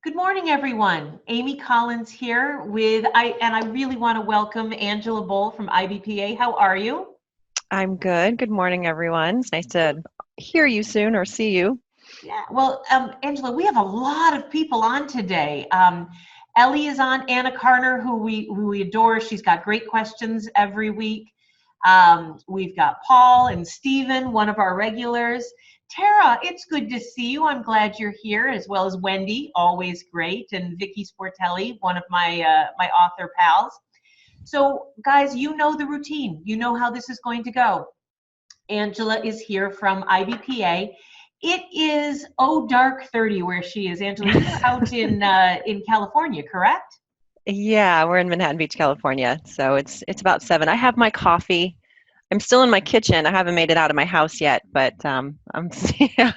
Good morning, everyone. Amy Collins here and I really want to welcome Angela Bole from IBPA. How are you? I'm good. Good morning, everyone. It's nice to hear you soon or see you. Yeah, well, Angela, we have a lot of people on today. Ellie is on, Anna Carter, who we adore. She's got great questions every week. We've got Paul and Stephen, one of our regulars. Tara, it's good to see you. I'm glad you're here, as well as Wendy, always great, and Vicky Sportelli, one of my author pals. So, guys, you know the routine. You know how this is going to go. Angela is here from IBPA. It is dark 30 where she is. Angela, you're out in California, correct? Yeah, we're in Manhattan Beach, California. So it's about 7. I have my coffee. I'm still in my kitchen. I haven't made it out of my house yet, but yeah,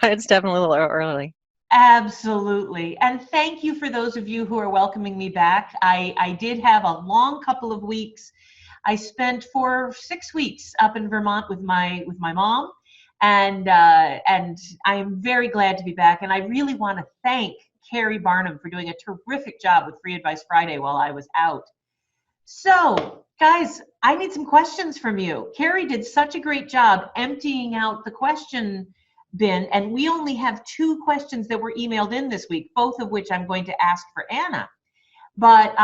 it's definitely a little early. Absolutely. And thank you for those of you who are welcoming me back. I did have a long couple of weeks. I spent for 6 weeks up in Vermont with my mom, and I am very glad to be back. And I really want to thank Carrie Barnum for doing a terrific job with Free Advice Friday while I was out. So, guys, I need some questions from you. Carrie did such a great job emptying out the question bin, and we only have 2 questions that were emailed in this week, both of which I'm going to ask for Anna. But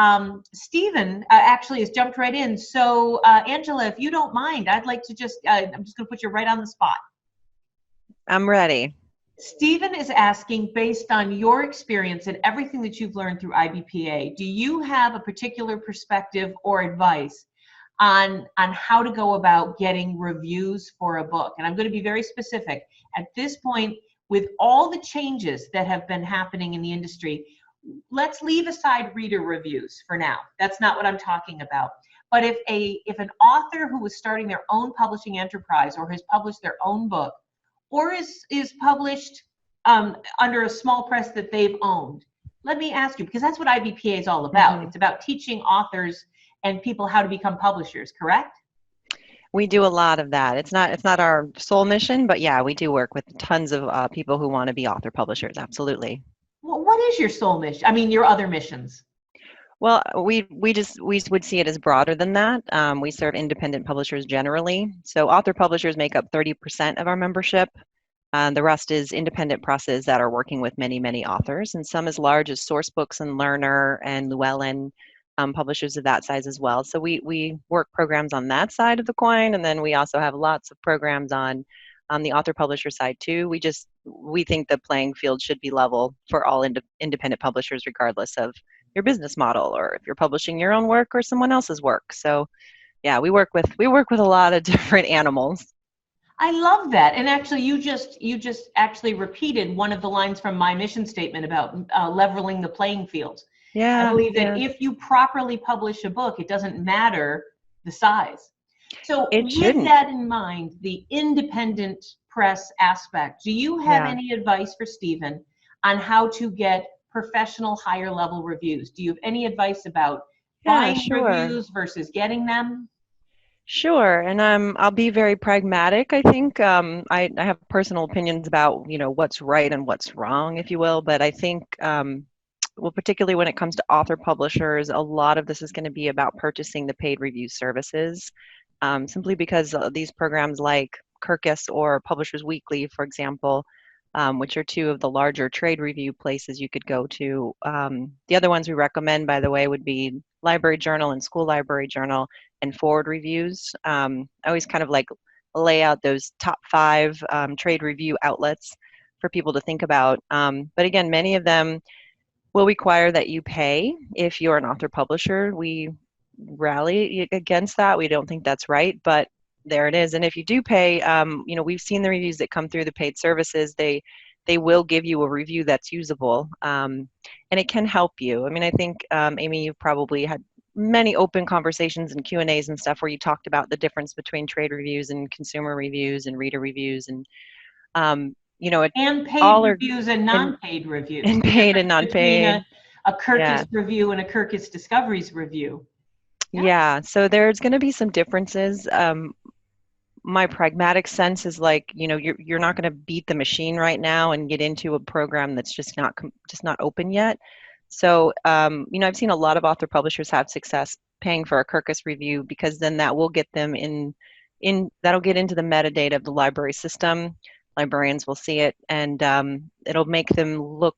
Stephen actually has jumped right in. So, Angela, if you don't mind, I'd like to I'm just going to put you right on the spot. I'm ready. Stephen is asking, based on your experience and everything that you've learned through IBPA, do you have a particular perspective or advice on how to go about getting reviews for a book? And I'm going to be very specific. At this point, with all the changes that have been happening in the industry, let's leave aside reader reviews for now. That's not what I'm talking about. But if an author who is starting their own publishing enterprise or has published their own book or is published under a small press that they've owned, let me ask you, because that's what IBPA is all about. Mm-hmm. It's about teaching authors and people how to become publishers, correct? We do a lot of that. It's not our sole mission, but yeah, we do work with tons of people who want to be author publishers. Absolutely. Well, what is your sole mission? I mean, your other missions. Well, we would see it as broader than that. We serve independent publishers generally. So author publishers make up 30% of our membership. The rest is independent presses that are working with many, many authors, and some as large as Sourcebooks and Learner and Llewellyn, publishers of that size as well. So we work programs on that side of the coin, and then we also have lots of programs on the author publisher side too. We think the playing field should be level for all independent publishers, regardless of your business model or if you're publishing your own work or someone else's work. So yeah, we work with a lot of different animals. I love that. And actually, you just actually repeated one of the lines from my mission statement about leveling the playing field. I Yeah, believe that yeah. if you properly publish a book, it doesn't matter the size. So It with shouldn't. that in mind, the independent press aspect, do you have Yeah. any advice for Stephen on how to get professional higher level reviews? Do you have any advice about Yeah, buying sure. reviews versus getting them? Sure. And I'll be very pragmatic, I think. I have personal opinions about, what's right and what's wrong, if you will. But I think, well, particularly when it comes to author publishers, a lot of this is going to be about purchasing the paid review services, simply because these programs like Kirkus or Publishers Weekly, for example, which are two of the larger trade review places you could go to. The other ones we recommend, by the way, would be Library Journal and School Library Journal and Forward Reviews. I always kind of like lay out those top 5 trade review outlets for people to think about. But again, many of them will require that you pay if you're an author publisher. We rally against that. We don't think that's right, but there it is. And if you do pay, we've seen the reviews that come through the paid services. They will give you a review that's usable, and it can help you. I mean, I think, Amy, you've probably had many open conversations and Q&As and stuff where you talked about the difference between trade reviews and consumer reviews and reader reviews, and it And paid all are reviews and and non-paid reviews. and The paid and difference between non-paid. a Yeah. Kirkus review and a Kirkus Discoveries review. Yeah. Yeah, so there's going to be some differences. My pragmatic sense is like, you're not going to beat the machine right now and get into a program that's just not open yet. So, I've seen a lot of author publishers have success paying for a Kirkus review because then that will get them that'll get into the metadata of the library system. Librarians will see it, and it'll make them look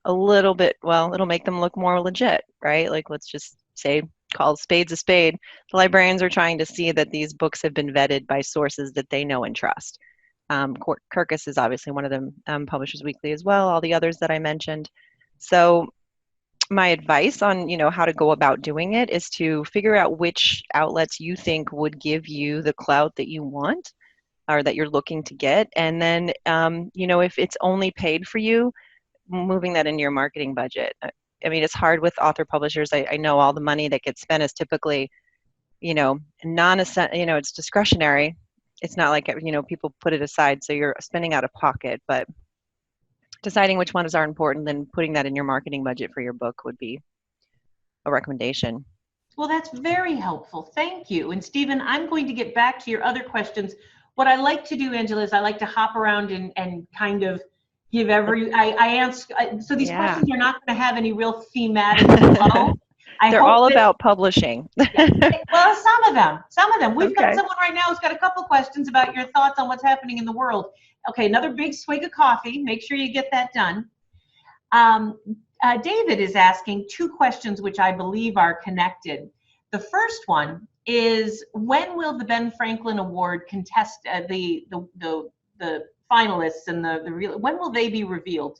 a little bit, well, it'll make them look more legit, right? Like, let's just say, call spades a spade. The librarians are trying to see that these books have been vetted by sources that they know and trust. Kirkus is obviously one of them, Publishers Weekly as well, all the others that I mentioned. So my advice on how to go about doing it is to figure out which outlets you think would give you the clout that you want or that you're looking to get, and then if it's only paid for you, moving that into your marketing budget. I mean, it's hard with author publishers. I know all the money that gets spent is typically non-essential. It's discretionary. It's not like people put it aside, so you're spending out of pocket, but deciding which ones are important and putting that in your marketing budget for your book would be a recommendation. Well, that's very helpful. Thank you. And Stephen, I'm going to get back to your other questions. What I like to do, Angela, is I like to hop around and kind of give I answer. So these questions are not going to have any real thematic flow. They're all about publishing. Yeah. Well, some of them. We've got someone right now who's got a couple questions about your thoughts on what's happening in the world. Okay, another big swig of coffee. Make sure you get that done. David is asking two questions which I believe are connected. The first one is, when will the Ben Franklin Award contest the finalists and when will they be revealed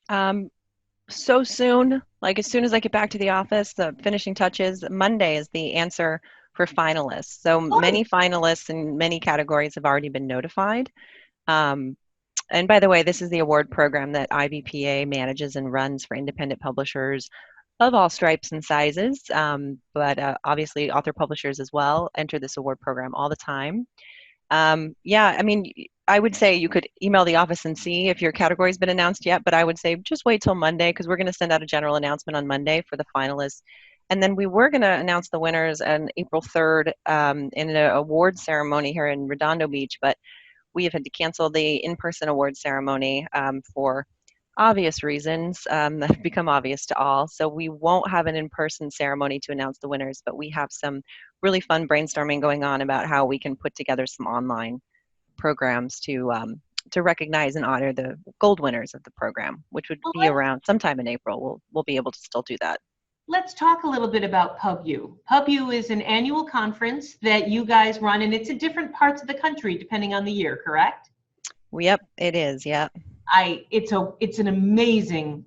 now? So soon, like as soon as I get back to the office, the finishing touches. Monday is the answer for finalists. So many finalists in many categories have already been notified. And by the way, this is the award program that IBPA manages and runs for independent publishers of all stripes and sizes, but obviously author publishers as well enter this award program all the time. I mean, I would say you could email the office and see if your category's been announced yet, but I would say just wait till Monday, because we're going to send out a general announcement on Monday for the finalists. And then we were going to announce the winners on April 3rd in an award ceremony here in Redondo Beach, but we have had to cancel the in-person award ceremony for obvious reasons that have become obvious to all. So we won't have an in-person ceremony to announce the winners, but we have some really fun brainstorming going on about how we can put together some online programs to recognize and honor the gold winners of the program, which would be around sometime in April. We'll be able to still do that. Let's talk a little bit about PubU. PubU is an annual conference that you guys run, and it's in different parts of the country depending on the year, correct? Yep, it is. Yep. It's an amazing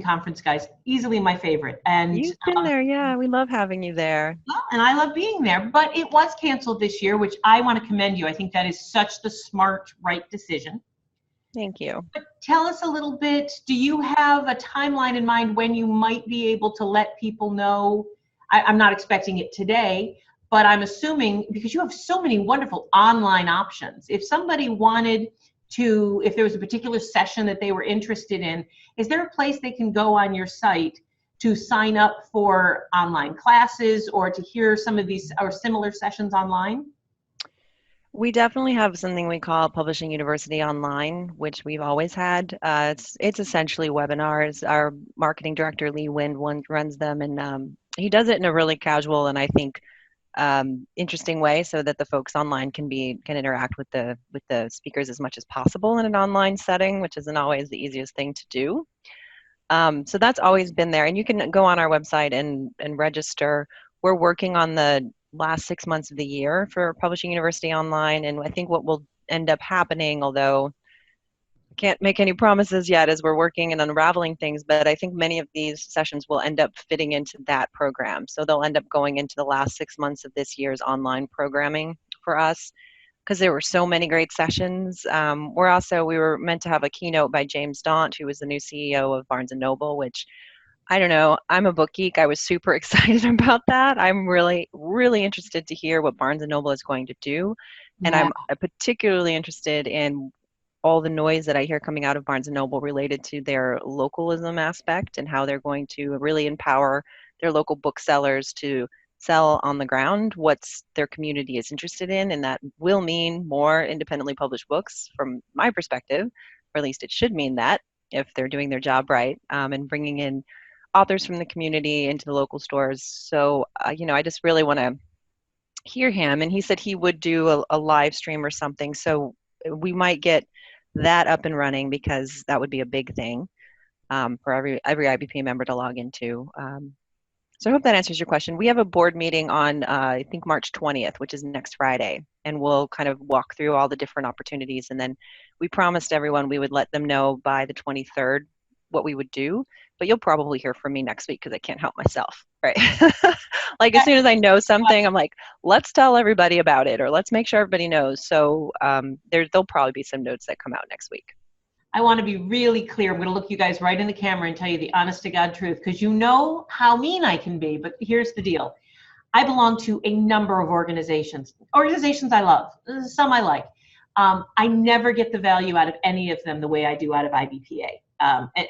conference, guys. Easily my favorite. And you've been there, yeah. We love having you there. Well, and I love being there. But it was canceled this year, which I want to commend you. I think that is such the smart, right decision. Thank you. But tell us a little bit. Do you have a timeline in mind when you might be able to let people know? I'm not expecting it today, but I'm assuming, because you have so many wonderful online options, if somebody wanted to, if there was a particular session that they were interested in, is there a place they can go on your site to sign up for online classes or to hear some of these or similar sessions online? We definitely have something we call Publishing University Online, which we've always had. It's essentially webinars. Our marketing director, Lee Wind, runs them, and he does it in a really casual and I think interesting way, so that the folks online can interact with the speakers as much as possible in an online setting, which isn't always the easiest thing to do. So that's always been there, and you can go on our website and register. We're working on the last 6 months of the year for Publishing University Online, and I think what will end up happening, although I can't make any promises yet as we're working and unraveling things, but I think many of these sessions will end up fitting into that program. So they'll end up going into the last 6 months of this year's online programming for us, because there were so many great sessions. We were meant to have a keynote by James Daunt, who was the new CEO of Barnes & Noble, which, I don't know, I'm a book geek. I was super excited about that. I'm really, really interested to hear what Barnes & Noble is going to do. And I'm particularly interested in all the noise that I hear coming out of Barnes & Noble related to their localism aspect and how they're going to really empower their local booksellers to sell on the ground what their community is interested in. And that will mean more independently published books from my perspective, or at least it should mean that. if they're doing their job right, and bringing in authors from the community into the local stores. So, I just really want to hear him. And he said he would do a live stream or something. So we might get that up and running, because that would be a big thing for every IBPA member to log into. So I hope that answers your question. We have a board meeting on, I think, March 20th, which is next Friday, and we'll kind of walk through all the different opportunities. And then we promised everyone we would let them know by the 23rd what we would do, but you'll probably hear from me next week because I can't help myself, right? Like, as soon as I know something, I'm like, let's tell everybody about it, or let's make sure everybody knows. So there'll probably be some notes that come out next week. I want to be really clear. I'm going to look you guys right in the camera and tell you the honest to God truth, because you know how mean I can be, but here's the deal. I belong to a number of organizations I love, some I like. I never get the value out of any of them the way I do out of IBPA.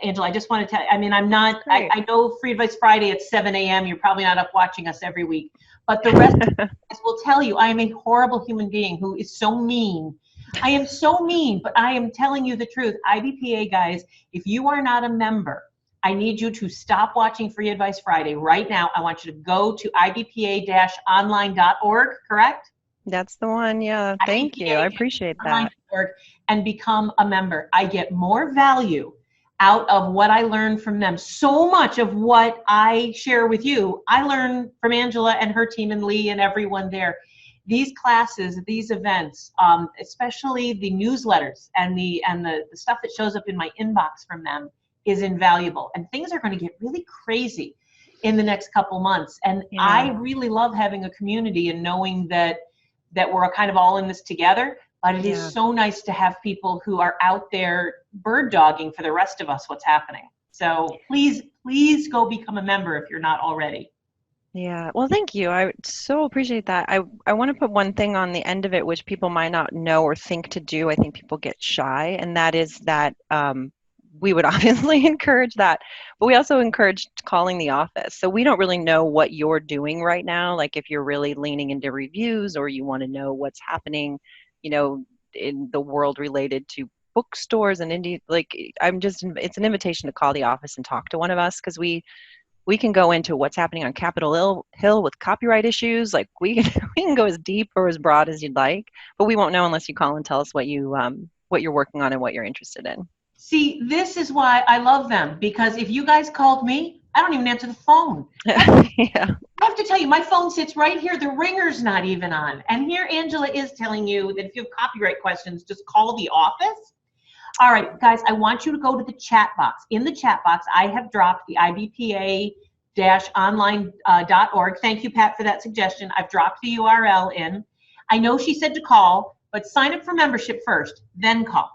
Angela, I just want to tell you, I mean, I'm not, I know Free Advice Friday at 7 a.m. You're probably not up watching us every week, but the rest of us will tell you I am a horrible human being who is so mean. I am so mean, but I am telling you the truth. IBPA guys, if you are not a member, I need you to stop watching Free Advice Friday right now. I want you to go to ibpa-online.org, correct? That's the one, yeah. Thank you. I appreciate that. And become a member. I get more value out of what I learn from them. So much of what I share with you, I learn from Angela and her team and Lee and everyone there. These classes, these events, especially the newsletters and the stuff that shows up in my inbox from them is invaluable. And things are going to get really crazy in the next couple months. And yeah. I really love having a community and knowing that we're kind of all in this together. But it is so nice to have people who are out there bird dogging for the rest of us what's happening. So please go become a member if you're not already. Yeah, well, thank you. I so appreciate that. I want to put one thing on the end of it, which people might not know or think to do. I think people get shy, and that is that we would obviously encourage that, but we also encourage calling the office. So we don't really know what you're doing right now, like if you're really leaning into reviews or you want to know what's happening, in the world related to bookstores and indie, it's an invitation to call the office and talk to one of us, because we can go into what's happening on Capitol Hill with copyright issues. Like we can go as deep or as broad as you'd like, but we won't know unless you call and tell us what you're working on and what you're interested in. See, this is why I love them, because if you guys called me, I don't even answer the phone. Yeah. I have to tell you, my phone sits right here. The ringer's not even on. And here Angela is telling you that if you have copyright questions, just call the office. All right, guys, I want you to go to the chat box. In the chat box, I have dropped the IBPA-online.org. Thank you, Pat, for that suggestion. I've dropped the URL in. I know she said to call, but sign up for membership first, then call.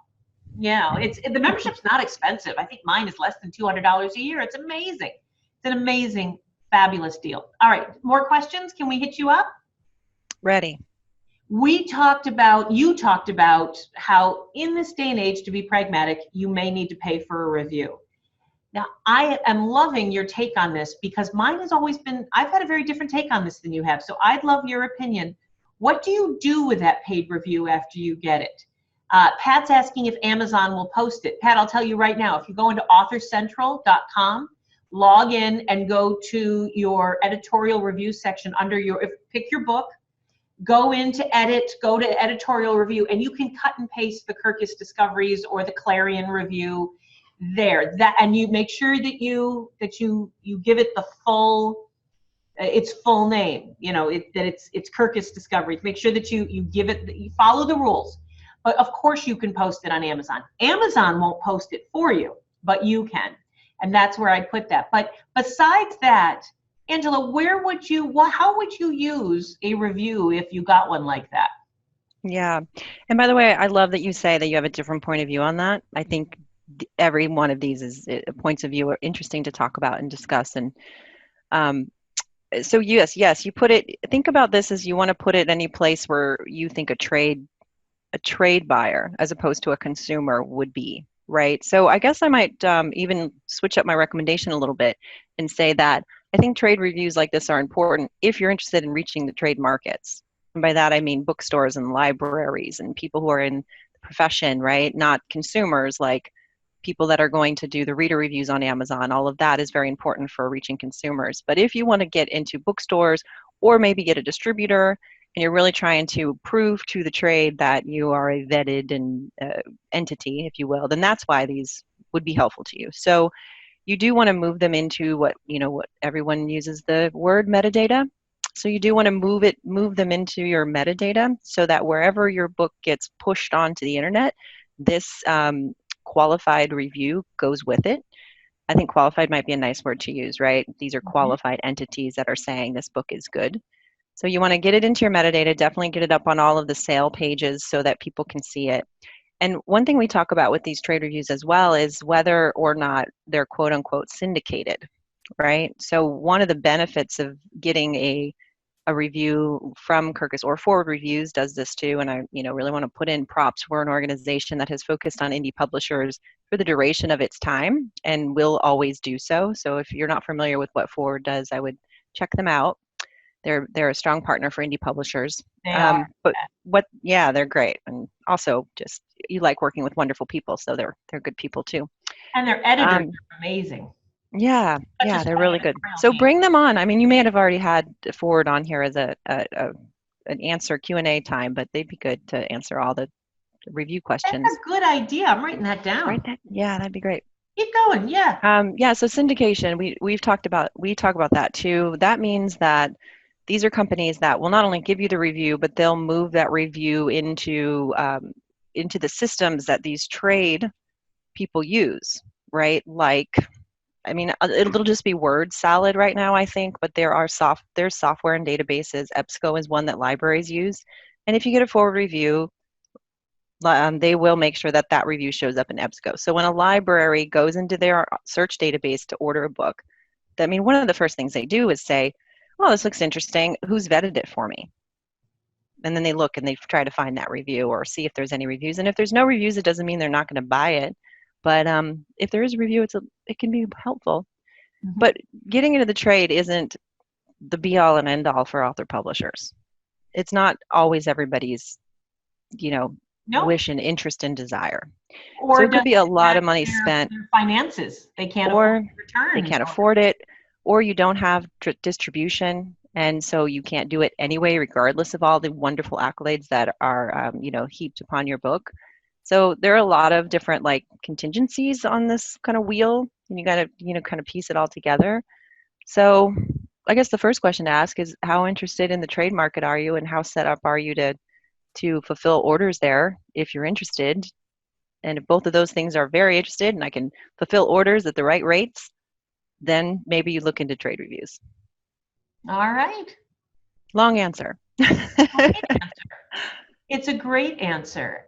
Yeah, the membership's not expensive. I think mine is less than $200 a year. It's amazing. It's an amazing, fabulous deal. All right, more questions? Can we hit you up? Ready. You talked about how in this day and age, to be pragmatic, you may need to pay for a review. Now, I am loving your take on this, because mine has always been, I've had a very different take on this than you have. So I'd love your opinion. What do you do with that paid review after you get it? Pat's asking if Amazon will post it. Pat, I'll tell you right now, if you go into authorcentral.com, log in and go to your editorial review section pick your book, go into edit, go to editorial review, and you can cut and paste the Kirkus Discoveries or the Clarion review there. And you make sure that you give it the full, its full name. It's Kirkus Discoveries. Make sure that you give it, you follow the rules. But of course you can post it on Amazon. Amazon won't post it for you, but you can. And that's where I'd put that. But besides that, Angela, how would you use a review if you got one like that? Yeah. And by the way, I love that you say that you have a different point of view on that. I think every one of these points of view are interesting to talk about and discuss. And so yes, you put it, think about this as you want to put it any place where you think a trade buyer as opposed to a consumer would be, right? So I guess I might even switch up my recommendation a little bit and say that I think trade reviews like this are important if you're interested in reaching the trade markets. And by that, I mean bookstores and libraries and people who are in the profession, right? Not consumers like people that are going to do the reader reviews on Amazon. All of that is very important for reaching consumers. But if you want to get into bookstores or maybe get a distributor, and you're really trying to prove to the trade that you are a vetted and entity, if you will, then that's why these would be helpful to you. So you do want to move them into what everyone uses the word metadata. So you do want to move them into your metadata so that wherever your book gets pushed onto the internet, this qualified review goes with it. I think qualified might be a nice word to use, right? These are qualified entities that are saying this book is good. So you want to get it into your metadata, definitely get it up on all of the sale pages so that people can see it. And one thing we talk about with these trade reviews as well is whether or not they're quote unquote syndicated, right? So one of the benefits of getting a review from Kirkus, or Forward Reviews does this too, and I really want to put in props. We're an organization that has focused on indie publishers for the duration of its time and will always do so. So if you're not familiar with what Forward does, I would check them out. They're a strong partner for indie publishers. They are. But they're great, and also just you like working with wonderful people, so they're good people too. And their editors are amazing. Yeah, they're really good. So bring them on. I mean, you may have already had Forward on here as an answer Q&A time, but they'd be good to answer all the review questions. That's a good idea. I'm writing that down. That'd be great. Keep going. Yeah. So syndication, we talk about that too. That means that these are companies that will not only give you the review, but they'll move that review into the systems that these trade people use, right? Like, I mean, it'll just be word salad right now, I think, but there's software and databases. EBSCO is one that libraries use. And if you get a Forward review, they will make sure that review shows up in EBSCO. So when a library goes into their search database to order a book, one of the first things they do is say, oh, this looks interesting. Who's vetted it for me? And then they look and they try to find that review or see if there's any reviews. And if there's no reviews, it doesn't mean they're not going to buy it. But if there is a review, it can be helpful. Mm-hmm. But getting into the trade isn't the be-all and end-all for author publishers. It's not always everybody's, wish and interest and desire. Or so it could be a lot of money spent. Their finances. They can't afford returns. They can't afford it. Or you don't have distribution, and so you can't do it anyway, regardless of all the wonderful accolades that are, heaped upon your book. So there are a lot of different contingencies on this kind of wheel, and you got to, kind of piece it all together. So I guess the first question to ask is, how interested in the trade market are you, and how set up are you to fulfill orders there if you're interested? And if both of those things are very interested and I can fulfill orders at the right rates, then maybe you look into trade reviews. All right. Long answer. It's a great answer.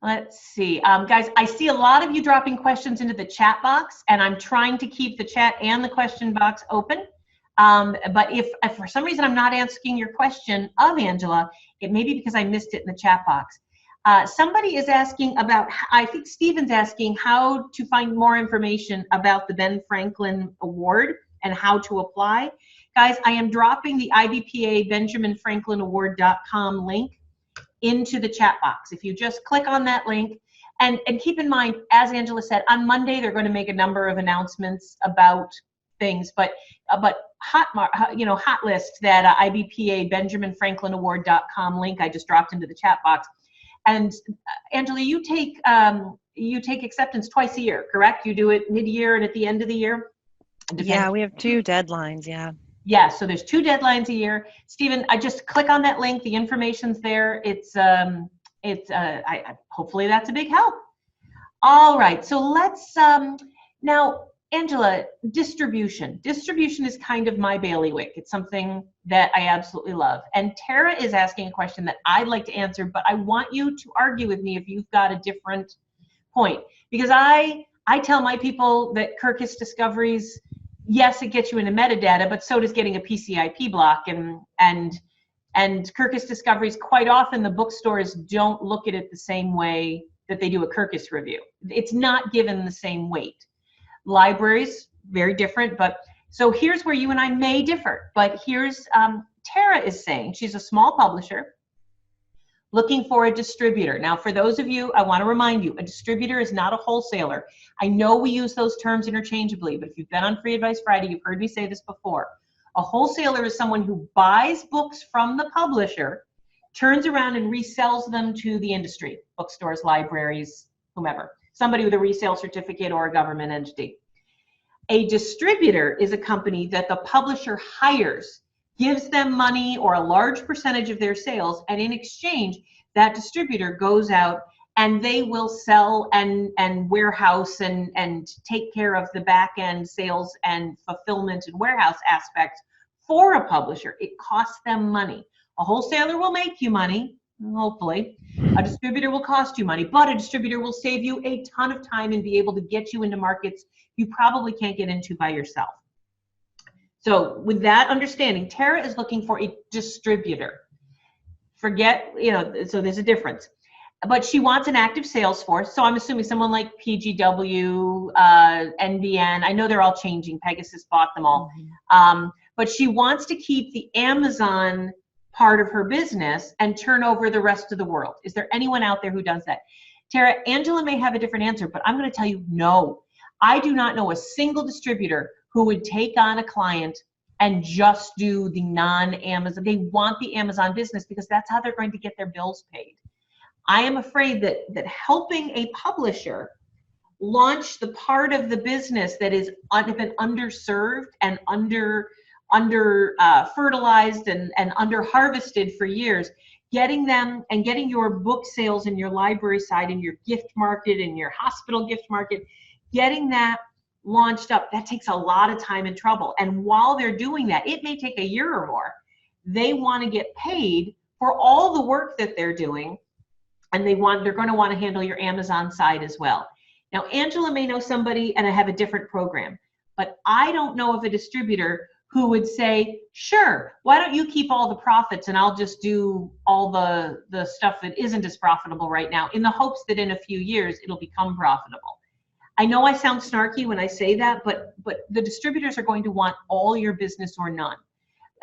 Let's see. Guys, I see a lot of you dropping questions into the chat box, and I'm trying to keep the chat and the question box open. But if for some reason I'm not asking your question of Angela, it may be because I missed it in the chat box. Somebody is asking about, I think Stephen's asking how to find more information about the Ben Franklin Award and how to apply. Guys, I am dropping the IBPA BenjaminFranklinAward.com link into the chat box. If you just click on that link, and keep in mind, as Angela said, on Monday they're going to make a number of announcements about things, but hot list, that IBPA BenjaminFranklinAward.com link I just dropped into the chat box. And Angela, you take acceptance twice a year, correct? You do it mid-year and at the end of the year? Yeah, we have 2 deadlines, yeah. Yeah, so there's 2 deadlines a year. Stephen, I just click on that link. The information's there. Hopefully that's a big help. All right, so let's, now, Angela, distribution. Distribution is kind of my bailiwick. It's something that I absolutely love. And Tara is asking a question that I'd like to answer, but I want you to argue with me if you've got a different point. Because I tell my people that Kirkus Discoveries, yes, it gets you into metadata, but so does getting a PCIP block. And Kirkus Discoveries, quite often the bookstores don't look at it the same way that they do a Kirkus review. It's not given the same weight. Libraries, very different, but so here's where you and I may differ. But here's Tara is saying, she's a small publisher looking for a distributor. Now, for those of you, I want to remind you, a distributor is not a wholesaler. I know we use those terms interchangeably, but if you've been on Free Advice Friday, you've heard me say this before. A wholesaler is someone who buys books from the publisher, turns around and resells them to the industry, bookstores, libraries, whomever, somebody with a resale certificate or a government entity. A distributor is a company that the publisher hires, gives them money or a large percentage of their sales, and in exchange, that distributor goes out and they will sell and warehouse and take care of the back end sales and fulfillment and warehouse aspects for a publisher. It costs them money. A wholesaler will make you money, hopefully. A distributor will cost you money, but a distributor will save you a ton of time and be able to get you into markets you probably can't get into by yourself. So with that understanding, Tara is looking for a distributor. Forget, so there's a difference. But she wants an active sales force. So I'm assuming someone like PGW, NBN, I know they're all changing. Pegasus bought them all. But she wants to keep the Amazon part of her business and turn over the rest of the world. Is there anyone out there who does that? Tara, Angela may have a different answer, but I'm going to tell you no. I do not know a single distributor who would take on a client and just do the non-Amazon. They want the Amazon business because that's how they're going to get their bills paid. I am afraid that helping a publisher launch the part of the business that is been underserved and under fertilized and under harvested for years, getting them and getting your book sales and your library side and your gift market and your hospital gift market, getting that launched up, that takes a lot of time and trouble. And while they're doing that, it may take a year or more. They want to get paid for all the work that they're doing, and they're going to want to handle your Amazon side as well. Now, Angela may know somebody and I have a different program, but I don't know of a distributor who would say, sure, why don't you keep all the profits and I'll just do all the stuff that isn't as profitable right now in the hopes that in a few years it'll become profitable. I know I sound snarky when I say that, but the distributors are going to want all your business or none.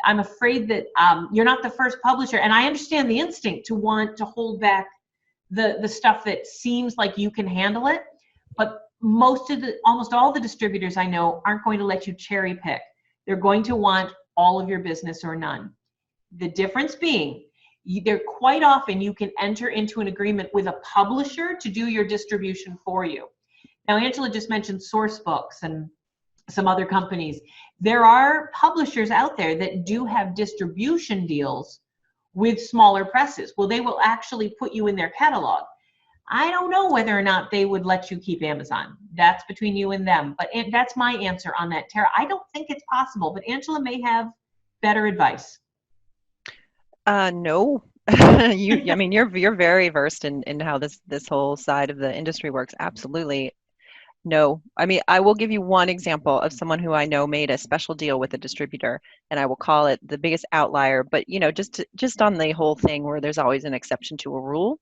I'm afraid that you're not the first publisher, and I understand the instinct to want to hold back the stuff that seems like you can handle it, but almost all the distributors I know aren't going to let you cherry pick. They're going to want all of your business or none. The difference being, quite often you can enter into an agreement with a publisher to do your distribution for you. Now, Angela just mentioned Source Books and some other companies. There are publishers out there that do have distribution deals with smaller presses. Well, they will actually put you in their catalog. I don't know whether or not they would let you keep Amazon. That's between you and them. But that's my answer on that, Tara. I don't think it's possible, but Angela may have better advice. No. You're very versed in how this whole side of the industry works. Absolutely. No. I mean, I will give you one example of someone who I know made a special deal with a distributor, and I will call it the biggest outlier, but just on the whole thing where there's always an exception to a rule.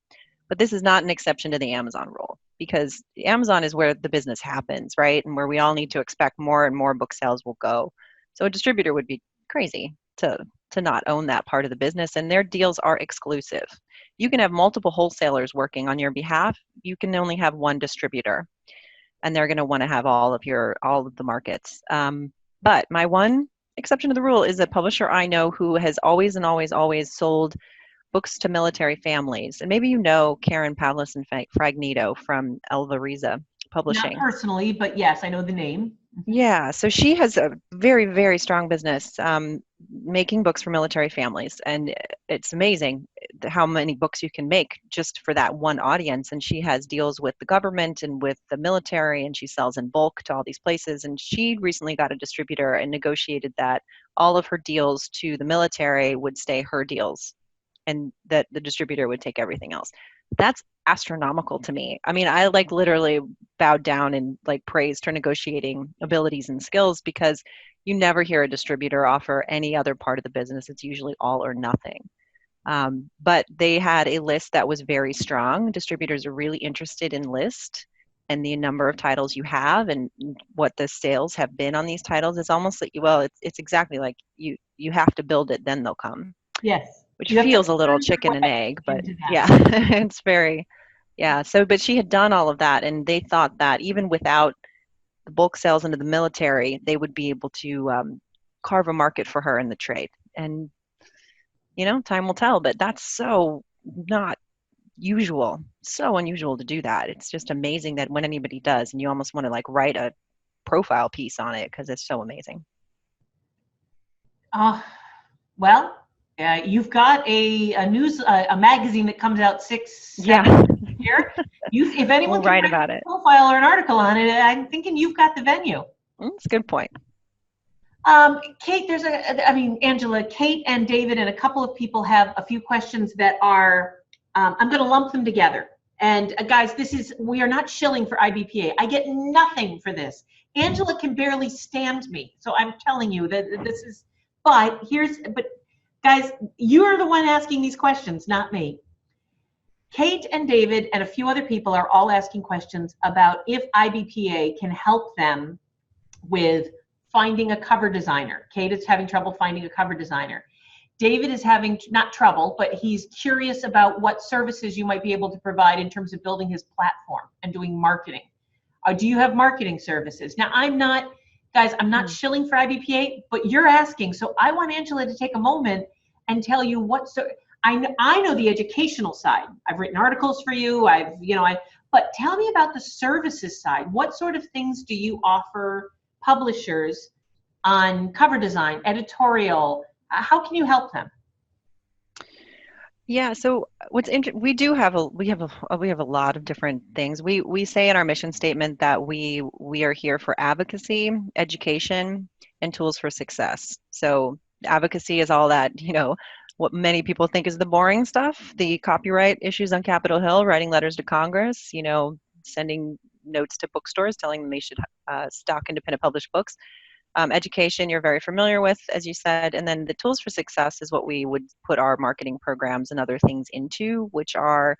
But this is not an exception to the Amazon rule, because Amazon is where the business happens, right? And where we all need to expect more and more book sales will go. So a distributor would be crazy to not own that part of the business, and their deals are exclusive. You can have multiple wholesalers working on your behalf. You can only have one distributor, and they're going to want to have all of the markets. But my one exception to the rule is a publisher I know who has always and always sold books to military families. And maybe you know Karen Pavlis and Fragnito from Elva Riza Publishing. Not personally, but yes, I know the name. Yeah, so she has a very, very strong business making books for military families. And it's amazing how many books you can make just for that one audience. And she has deals with the government and with the military, and she sells in bulk to all these places. And she recently got a distributor and negotiated that all of her deals to the military would stay her deals, and that the distributor would take everything else. That's astronomical to me. I mean, I literally bowed down and praised her negotiating abilities and skills, because you never hear a distributor offer any other part of the business. It's usually all or nothing. But they had a list that was very strong. Distributors are really interested in list and the number of titles you have and what the sales have been on these titles. It's almost like, it's exactly like you have to build it, then they'll come. Yes. which You have to feels a little earn your chicken and way egg, but into that. yeah, it's very, yeah. So, but she had done all of that, and they thought that even without the bulk sales into the military, they would be able to carve a market for her in the trade. And, time will tell, but that's so not usual, so unusual to do that. It's just amazing that when anybody does, and you almost want to like write a profile piece on it because it's so amazing. Well, you've got a magazine that comes out 6-7 Yeah, year. If anyone we'll can write write about a it. profile or an article on it, I'm thinking you've got the venue. That's a good point. Kate, Angela, Kate and David and a couple of people have a few questions that are, I'm going to lump them together. And guys, we are not shilling for IBPA. I get nothing for this. Angela can barely stand me. So I'm telling you that this is, but guys, you're the one asking these questions, not me. Kate and David and a few other people are all asking questions about if IBPA can help them with finding a cover designer. Kate is having trouble finding a cover designer. David is having, not trouble, but he's curious about what services you might be able to provide in terms of building his platform and doing marketing. Do you have marketing services? Now, I'm not shilling for IBPA, but you're asking. So I want Angela to take a moment and tell you I know the educational side. I've written articles for you. But tell me about the services side. What sort of things do you offer publishers on cover design, editorial? How can you help them? Yeah, so we have a lot of different things. We say in our mission statement that we are here for advocacy, education, and tools for success. So advocacy is all that, what many people think is the boring stuff, the copyright issues on Capitol Hill, writing letters to Congress, sending notes to bookstores telling them they should stock independent published books. Education you're very familiar with, as you said, and then the tools for success is what we would put our marketing programs and other things into, which are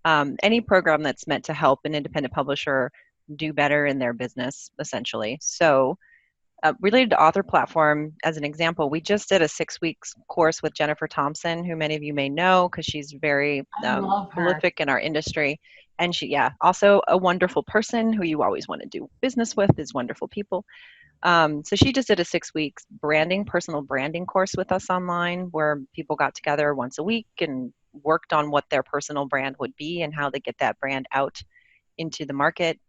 any program that's meant to help an independent publisher do better in their business, essentially. So related to author platform, as an example, we just did a 6-week course with Jennifer Thompson, who many of you may know because she's very prolific in our industry. And also a wonderful person who you always want to do business with, is wonderful people. So she just did a 6-week personal branding course with us online, where people got together once a week and worked on what their personal brand would be and how they get that brand out into the market.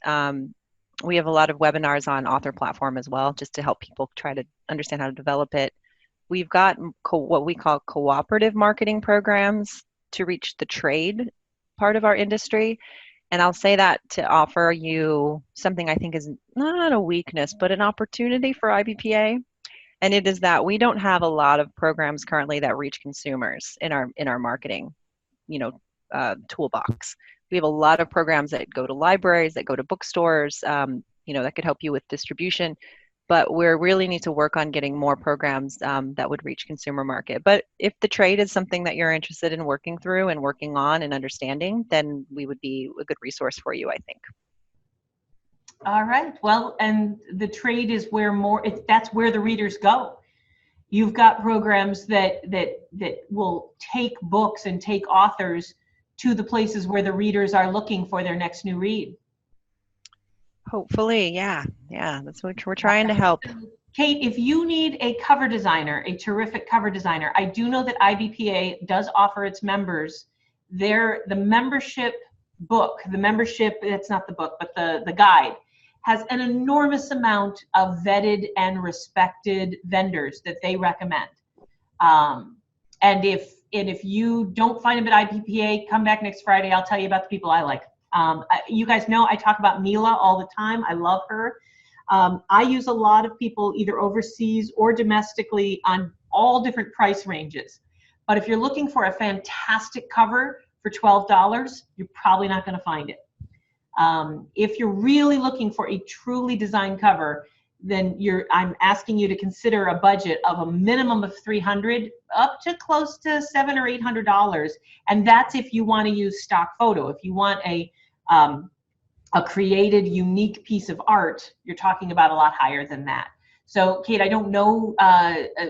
We have a lot of webinars on author platform as well, just to help people try to understand how to develop it. We've got what we call cooperative marketing programs to reach the trade part of our industry. And I'll say that to offer you something I think is not a weakness, but an opportunity for IBPA. And it is that we don't have a lot of programs currently that reach consumers in our marketing, toolbox. We have a lot of programs that go to libraries, that go to bookstores, that could help you with distribution. But we really need to work on getting more programs that would reach consumer market. But if the trade is something that you're interested in working through and working on and understanding, then we would be a good resource for you, I think. All right. Well, and the trade is that's where the readers go. You've got programs that will take books and take authors to the places where the readers are looking for their next new read. Hopefully, yeah, that's what we're trying to help. Kate, if you need a cover designer, a terrific cover designer, I do know that IBPA does offer its members the membership book, that's not the book, but the guide, has an enormous amount of vetted and respected vendors that they recommend. And if you don't find them at IBPA, come back next Friday. I'll tell you about the people I like. You guys know I talk about Mila all the time. I love her. I use a lot of people either overseas or domestically on all different price ranges. But if you're looking for a fantastic cover for $12, you're probably not going to find it. If you're really looking for a truly designed cover, then I'm asking you to consider a budget of a minimum of $300 up to close to $700 or $800, and that's if you want to use stock photo. If you want a created, unique piece of art, you're talking about a lot higher than that. So, Kate, I don't know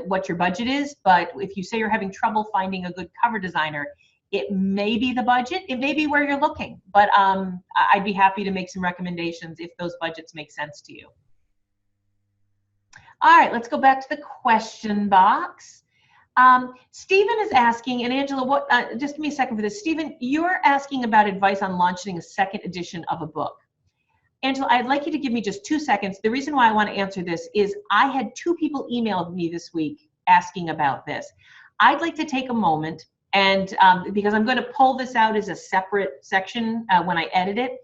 what your budget is, but if you say you're having trouble finding a good cover designer, it may be the budget. It may be where you're looking, but I'd be happy to make some recommendations if those budgets make sense to you. All right, let's go back to the question box. Stephen is asking, and Angela, just give me a second for this. Stephen, you're asking about advice on launching a second edition of a book. Angela, I'd like you to give me just 2 seconds. The reason why I want to answer this is I had 2 people emailed me this week asking about this. I'd like to take a moment and because I'm going to pull this out as a separate section when I edit it.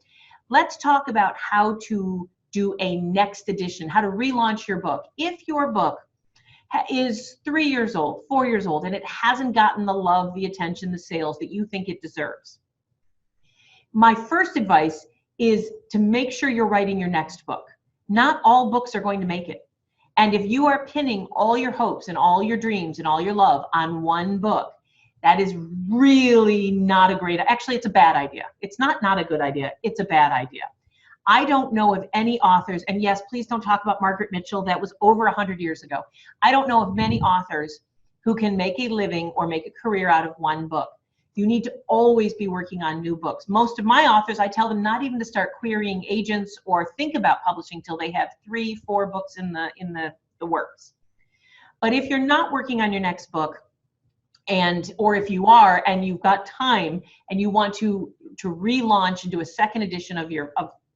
Let's talk about how to do a next edition, how to relaunch your book. If your book is 3 years old, 4 years old, and it hasn't gotten the love, the attention, the sales that you think it deserves, my first advice is to make sure you're writing your next book. Not all books are going to make it. And if you are pinning all your hopes and all your dreams and all your love on one book, that is really not a great, actually it's a bad idea. It's not a good idea, it's a bad idea. I don't know of any authors, and yes, please don't talk about Margaret Mitchell, that was over 100 years ago. I don't know of many authors who can make a living or make a career out of one book. You need to always be working on new books. Most of my authors, I tell them not even to start querying agents or think about publishing till they have 3, 4 books in the works. But if you're not working on your next book, or if you are and you've got time and you want to relaunch and do a second edition of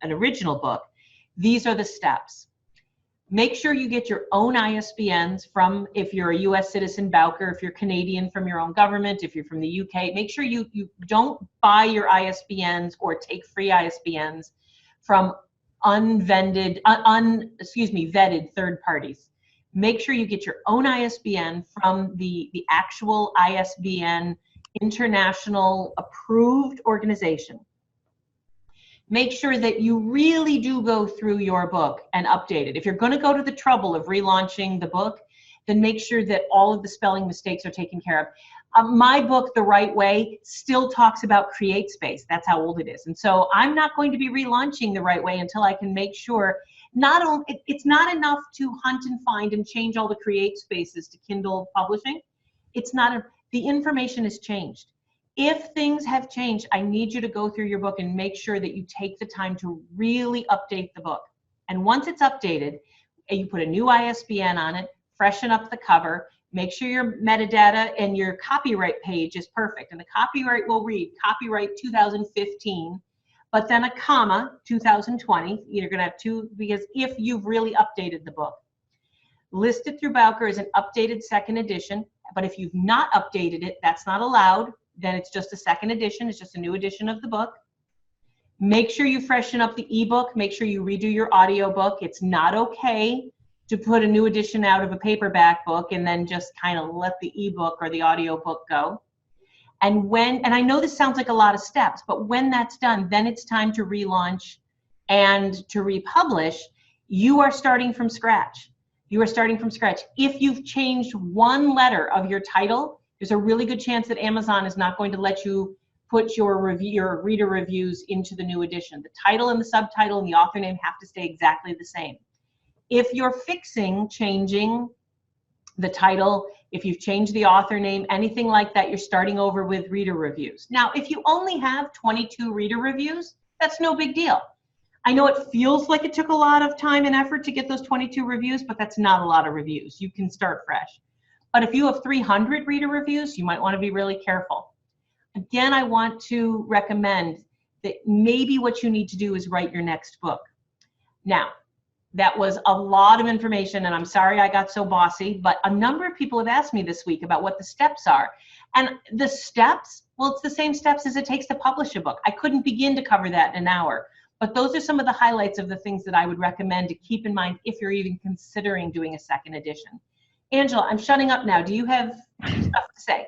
an original book, these are the steps. Make sure you get your own ISBNs from, if you're a US citizen, Bowker, if you're Canadian, from your own government, if you're from the UK, make sure you don't buy your ISBNs or take free ISBNs from vetted third parties. Make sure you get your own ISBN from the actual ISBN international approved organization. Make sure that you really do go through your book and update it. If you're going to go to the trouble of relaunching the book, then make sure that all of the spelling mistakes are taken care of. My book, The Right Way, still talks about create space. That's how old it is. And so I'm not going to be relaunching The Right Way until I can make sure it's not enough to hunt and find and change all the create spaces to Kindle publishing. The information has changed. If things have changed, I need you to go through your book and make sure that you take the time to really update the book. And once it's updated, you put a new ISBN on it, freshen up the cover, make sure your metadata and your copyright page is perfect. And the copyright will read copyright 2015, but then a comma, 2020. You're going to have 2, because if you've really updated the book. List it through Bowker as an updated second edition, but if you've not updated it, that's not allowed. Then it's just a second edition. It's just a new edition of the book. Make sure you freshen up the ebook. Make sure you redo your audio book. It's not okay to put a new edition out of a paperback book and then just kind of let the ebook or the audio book go. And I know this sounds like a lot of steps, but when that's done, then it's time to relaunch and to republish. You are starting from scratch. You are starting from scratch. If you've changed one letter of your title, there's a really good chance that Amazon is not going to let you put your reader reviews into the new edition. The title and the subtitle and the author name have to stay exactly the same. If you're changing the title, if you've changed the author name, anything like that, you're starting over with reader reviews. Now, if you only have 22 reader reviews, that's no big deal. I know it feels like it took a lot of time and effort to get those 22 reviews, but that's not a lot of reviews. You can start fresh. But if you have 300 reader reviews, you might want to be really careful. Again, I want to recommend that maybe what you need to do is write your next book. Now, that was a lot of information, and I'm sorry I got so bossy, but a number of people have asked me this week about what the steps are. And the steps, well, it's the same steps as it takes to publish a book. I couldn't begin to cover that in an hour, but those are some of the highlights of the things that I would recommend to keep in mind if you're even considering doing a second edition. Angela, I'm shutting up now. Do you have stuff to say?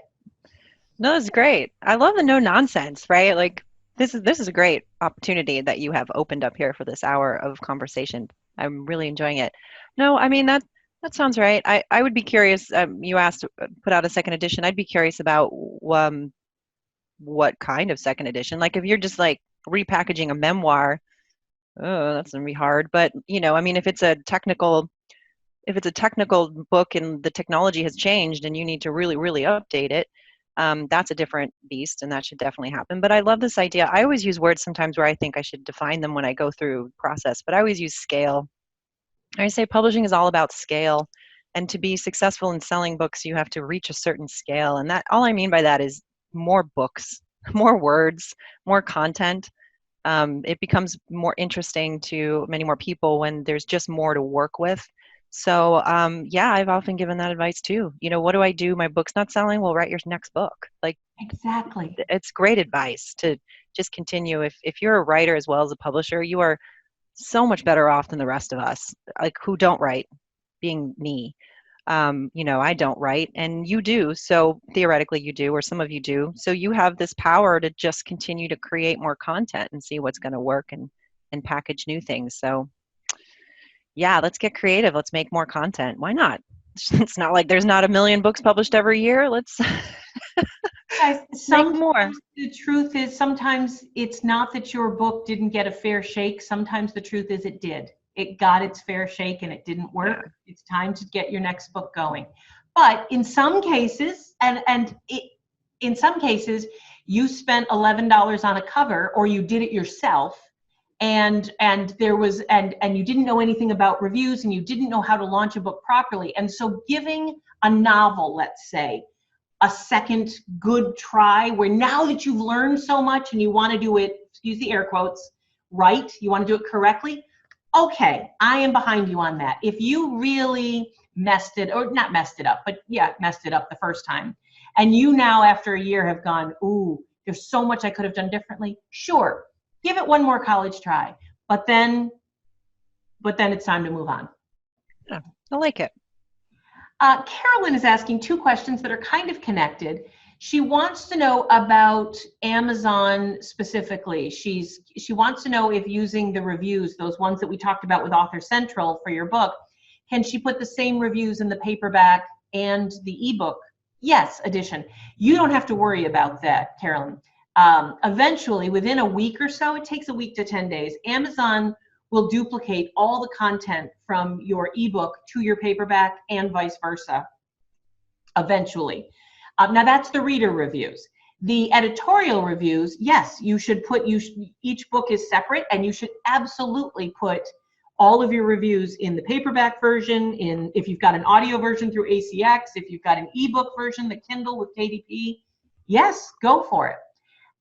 No, that's great. I love the no nonsense, right? Like this is a great opportunity that you have opened up here for this hour of conversation. I'm really enjoying it. No, I mean that sounds right. I would be curious. You asked to put out a second edition. I'd be curious about what kind of second edition. Like if you're just like repackaging a memoir, oh, that's gonna be hard. But I mean, if it's a technical if it's a technical book and the technology has changed and you need to really, really update it, that's a different beast, and that should definitely happen. But I love this idea. I always use words sometimes where I think I should define them when I go through the process, but I always use scale. I say publishing is all about scale. And to be successful in selling books, you have to reach a certain scale. And that, all I mean by that is more books, more words, more content. It becomes more interesting to many more people when there's just more to work with. So yeah, I've often given that advice too. You know, what do I do? My book's not selling. Well, write your next book. Like, Exactly. it's great advice to just continue. If you're a writer as well as a publisher, you are so much better off than the rest of us, like who don't write, being me. You know, I don't write and you do. So theoretically you do, or some of you do. So you have this power to just continue to create more content and see what's going to work and package new things. So yeah, let's get creative. Let's make more content. Why not? It's not like there's not a million books published every year. Let's Guys, make more. sometimes the truth is, sometimes it's not that your book didn't get a fair shake. Sometimes the truth is it did. It got its fair shake and it didn't work. Yeah. It's time to get your next book going. But in some cases, in some cases, you spent $11 on a cover, or you did it yourself, and there was and you didn't know anything about reviews, and you didn't know how to launch a book properly. And so giving a novel, let's say, a second good try, where now that you've learned so much and you want to do it, use the air quotes, right, you want to do it correctly, okay, I am behind you on that. If you really messed it, or not messed it up, but yeah, messed it up the first time, and you now after a year have gone, ooh, there's so much I could have done differently, sure, give it one more college try, but then it's time to move on. Yeah, I like it. Carolyn is asking two questions that are kind of connected. She wants to know about Amazon specifically. She wants to know if using the reviews, those ones that we talked about with Author Central for your book, can she put the same reviews in the paperback and the ebook? Yes, edition. You don't have to worry about that, Carolyn. Eventually, within a week or so, it takes a week to 10 days, Amazon will duplicate all the content from your ebook to your paperback and vice versa, eventually. Now that's the reader reviews. The editorial reviews, yes, you should put, each book is separate, and you should absolutely put all of your reviews in the paperback version, if you've got an audio version through ACX, if you've got an ebook version, the Kindle with KDP, yes, go for it.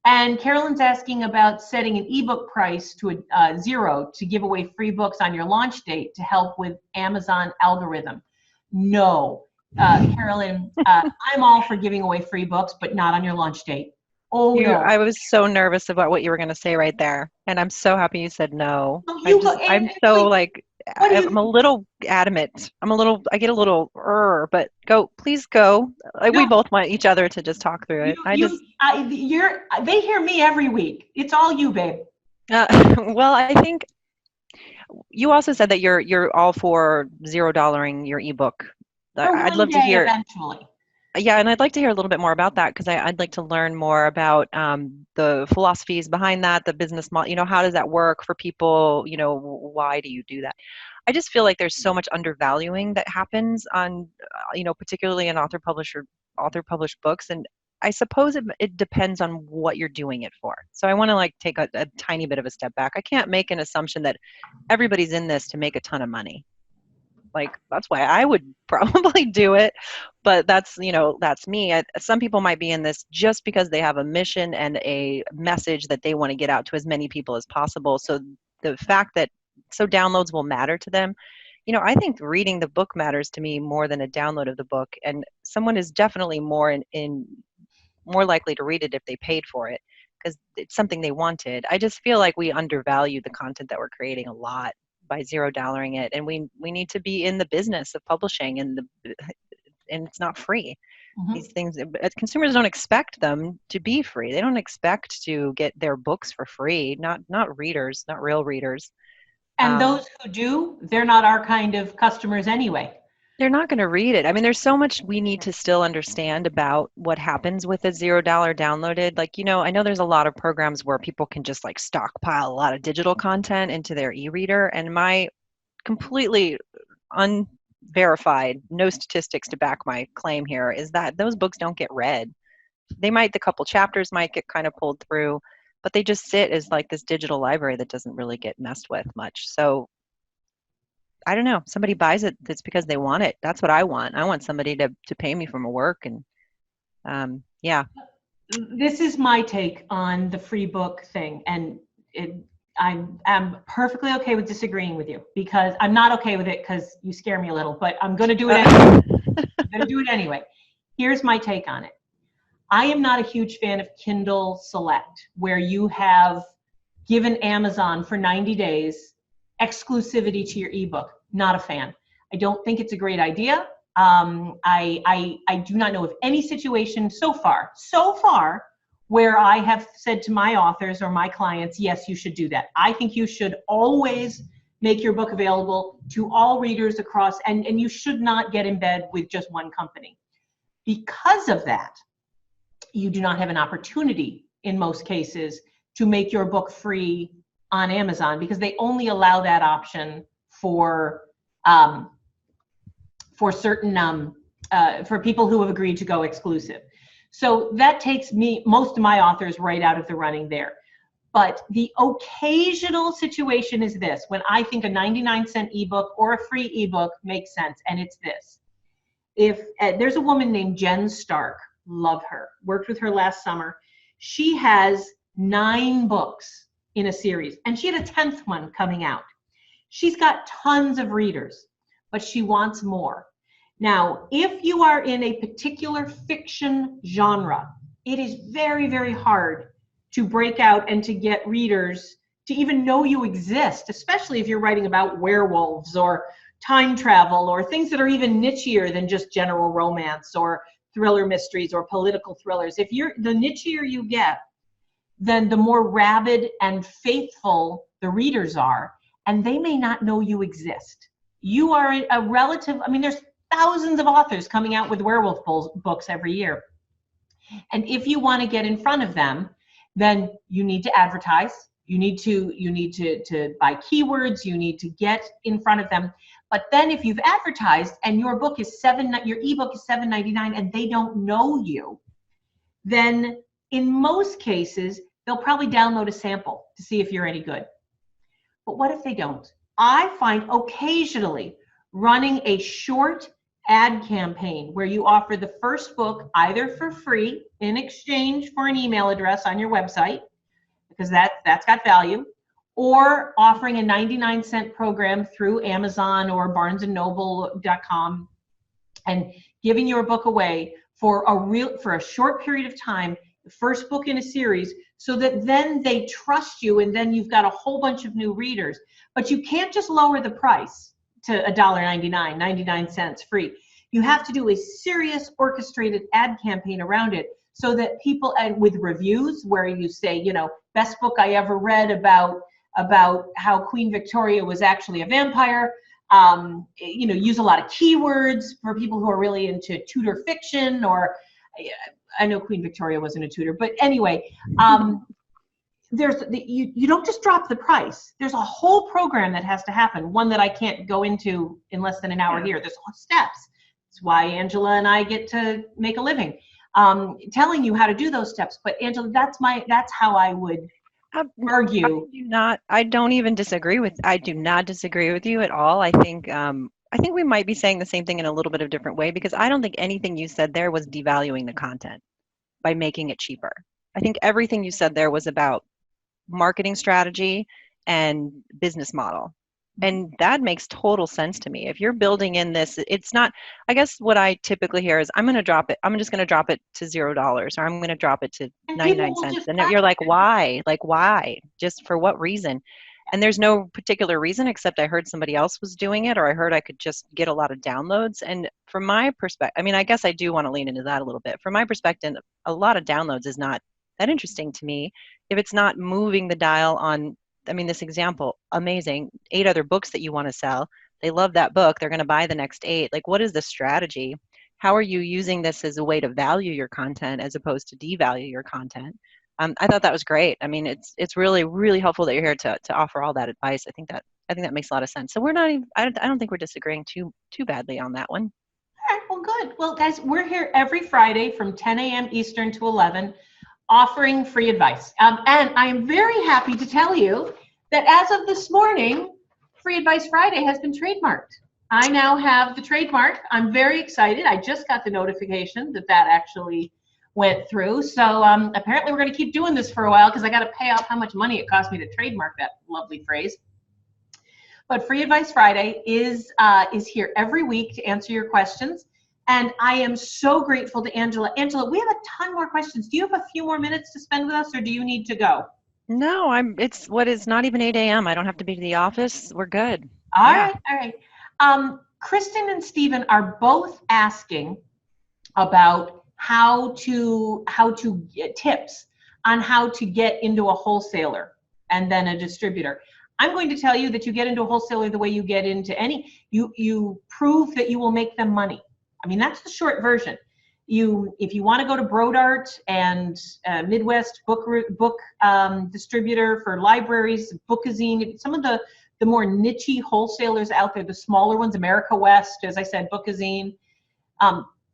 And Carolyn's asking about setting an ebook price to a 0 to give away free books on your launch date to help with Amazon algorithm. No, Carolyn, I'm all for giving away free books, but not on your launch date. Oh, no. I was so nervous about what you were going to say right there, and I'm so happy you said no. I'm a little adamant. I get a little, but please go. No. We both want each other to just talk through it. They hear me every week. It's all you, babe. Well, I think you also said that you're all for $0 your ebook. I'd love to hear eventually. Yeah, and I'd like to hear a little bit more about that, because I'd like to learn more about the philosophies behind that, the business model. You know, how does that work for people? You know, why do you do that? I just feel like there's so much undervaluing that happens on, particularly in author-published books, and I suppose it depends on what you're doing it for. So I want to take a tiny bit of a step back. I can't make an assumption that everybody's in this to make a ton of money. That's why I would probably do it, but that's me. Some people might be in this just because they have a mission and a message that they want to get out to as many people as possible. So the fact that downloads will matter to them, I think reading the book matters to me more than a download of the book. And someone is definitely more likely to read it if they paid for it, because it's something they wanted. I just feel like we undervalue the content that we're creating a lot by $0ing it, and we need to be in the business of publishing, and it's not free. Mm-hmm. These things, consumers don't expect them to be free. They don't expect to get their books for free. Not readers, not real readers. And those who do, they're not our kind of customers anyway. They're not going to read it. I mean, there's so much we need to still understand about what happens with a $0 downloaded. I know there's a lot of programs where people can just stockpile a lot of digital content into their e-reader, and my completely verified, no statistics to back my claim here, is that those books don't get read. They might, the couple chapters might get kind of pulled through, but they just sit as like this digital library that doesn't really get messed with much. So I don't know, somebody buys it, that's because they want it. That's what I want. I want somebody to pay me for my work. And yeah. This is my take on the free book thing. And I'm perfectly okay with disagreeing with you, because I'm not okay with it because you scare me a little, but I'm going to do it anyway. I'm going to do it anyway. Here's my take on it. I am not a huge fan of Kindle Select, where you have given Amazon for 90 days exclusivity to your ebook. Not a fan. I don't think it's a great idea. I do not know of any situation so far, where I have said to my authors or my clients, yes, you should do that. I think you should always make your book available to all readers across, and you should not get in bed with just one company. Because of that, you do not have an opportunity in most cases to make your book free on Amazon, because they only allow that option for certain for people who have agreed to go exclusive. So that takes most of my authors right out of the running there. But the occasional situation is this, when I think a 99-cent ebook or a free ebook makes sense, and it's this. If there's a woman named Jen Stark, love her, worked with her last summer. She has 9 books in a series, and she had a 10th one coming out. She's got tons of readers, but she wants more. Now, if you are in a particular fiction genre, it is very, very hard to break out and to get readers to even know you exist, especially if you're writing about werewolves or time travel or things that are even nichier than just general romance or thriller mysteries or political thrillers. If the nichier you get, then the more rabid and faithful the readers are, and they may not know you exist. You are a relative, I mean, there's thousands of authors coming out with werewolf books every year. And if you want to get in front of them, then you need to advertise. You need to buy keywords. You need to get in front of them. But then if you've advertised and your ebook is $7.99 and they don't know you, then in most cases, they'll probably download a sample to see if you're any good. But what if they don't? I find occasionally running a short ad campaign where you offer the first book either for free in exchange for an email address on your website, because that's got value, or offering a 99-cent program through Amazon or barnesandnoble.com and giving your book away for a short period of time, the first book in a series, so that then they trust you and then you've got a whole bunch of new readers. But you can't just lower the price to $1.99, 99 cents free. You have to do a serious orchestrated ad campaign around it, so that people, and with reviews where you say, best book I ever read about how Queen Victoria was actually a vampire. Use a lot of keywords for people who are really into Tudor fiction, or I know Queen Victoria wasn't a Tudor, but anyway, you don't just drop the price. There's a whole program that has to happen, one that I can't go into in less than an hour here. There's steps. That's why Angela and I get to make a living, telling you how to do those steps. But Angela, that's how I would argue. I do not disagree with you at all. I think we might be saying the same thing in a little bit of a different way, because I don't think anything you said there was devaluing the content by making it cheaper. I think everything you said there was about marketing strategy and business model. And that makes total sense to me. If you're building in this, it's not, I guess what I typically hear is, I'm just going to drop it to $0, or I'm going to drop it to 99 cents. And you're like, why? Like, why? Just for what reason? And there's no particular reason, except I heard somebody else was doing it, or I heard I could just get a lot of downloads. And from my perspective, I mean, I guess I do want to lean into that a little bit. From my perspective, a lot of downloads is not that interesting to me if it's not moving the dial on. I mean, this example, amazing, 8 other books that you want to sell. They love that book. They're going to buy the next 8. Like, what is the strategy? How are you using this as a way to value your content as opposed to devalue your content? I thought that was great. I mean, it's really, really helpful that you're here to offer all that advice. I think that I think that makes a lot of sense. So we're not even, I don't think we're disagreeing too badly on that one. All right, well, good. Well, guys, we're here every Friday from 10 a.m. Eastern to 11, offering free advice. And I am very happy to tell you that as of this morning, Free Advice Friday has been trademarked. I now have the trademark. I'm very excited. I just got the notification that that actually went through. So apparently we're going to keep doing this for a while because I got to pay off how much money it cost me to trademark that lovely phrase. But Free Advice Friday is here every week to answer your questions. And I am so grateful to Angela. Angela, we have a ton more questions. Do you have a few more minutes to spend with us, or do you need to go? No, it's not even 8 a.m. I don't have to be to the office. We're good. All right. Kristen and Stephen are both asking about how to get tips on how to get into a wholesaler and then a distributor. I'm going to tell you that you get into a wholesaler the way you get into any. You prove that you will make them money. I mean, that's the short version. If you want to go to Brodart and Midwest book distributor for libraries, Bookazine, some of the more niche wholesalers out there, the smaller ones, America West, as I said, Bookazine,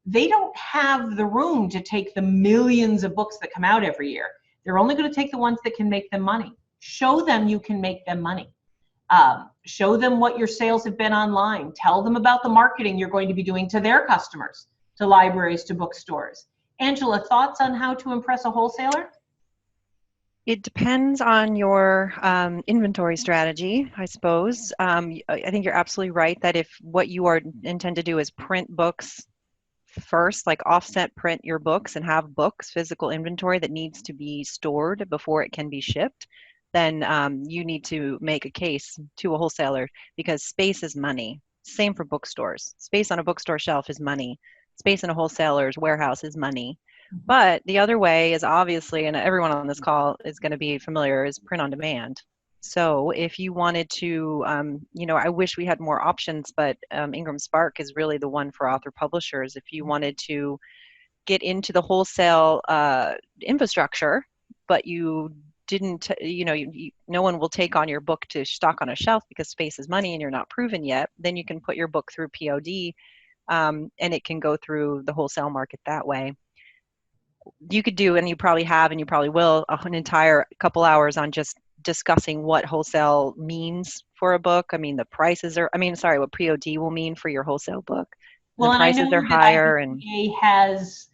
they don't have the room to take the millions of books that come out every year. They're only going to take the ones that can make them money. Show them you can make them money. Show them what your sales have been online. Tell them about the marketing you're going to be doing to their customers, to libraries, to bookstores. Angela, thoughts on how to impress a wholesaler? It depends on your inventory strategy, I suppose. I think you're absolutely right that if what you intend to do is print books first, like offset print your books and have books, physical inventory that needs to be stored before it can be shipped, then you need to make a case to a wholesaler because space is money. Same for bookstores. Space on a bookstore shelf is money. Space in a wholesaler's warehouse is money. But the other way is obviously, and everyone on this call is going to be familiar, is print on demand. So if you wanted to, I wish we had more options, but Ingram Spark is really the one for author publishers. If you wanted to get into the wholesale infrastructure, but you didn't, no one will take on your book to stock on a shelf because space is money and you're not proven yet, then you can put your book through POD and it can go through the wholesale market that way. You could do, and you probably have, and you probably will, an entire couple hours on just discussing what wholesale means for a book. I mean, what POD will mean for your wholesale book. Well, the prices are higher, and IBPA has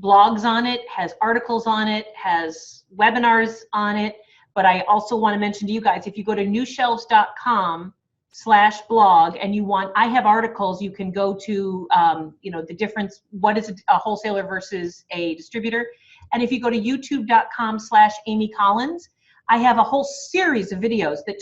blogs on it, has articles on it, has webinars on it. But I also want to mention to you guys, if you go to newshelves.com/blog and I have articles, you can go to, the difference, what is a wholesaler versus a distributor. And if you go to youtube.com/Amy Collins, I have a whole series of videos that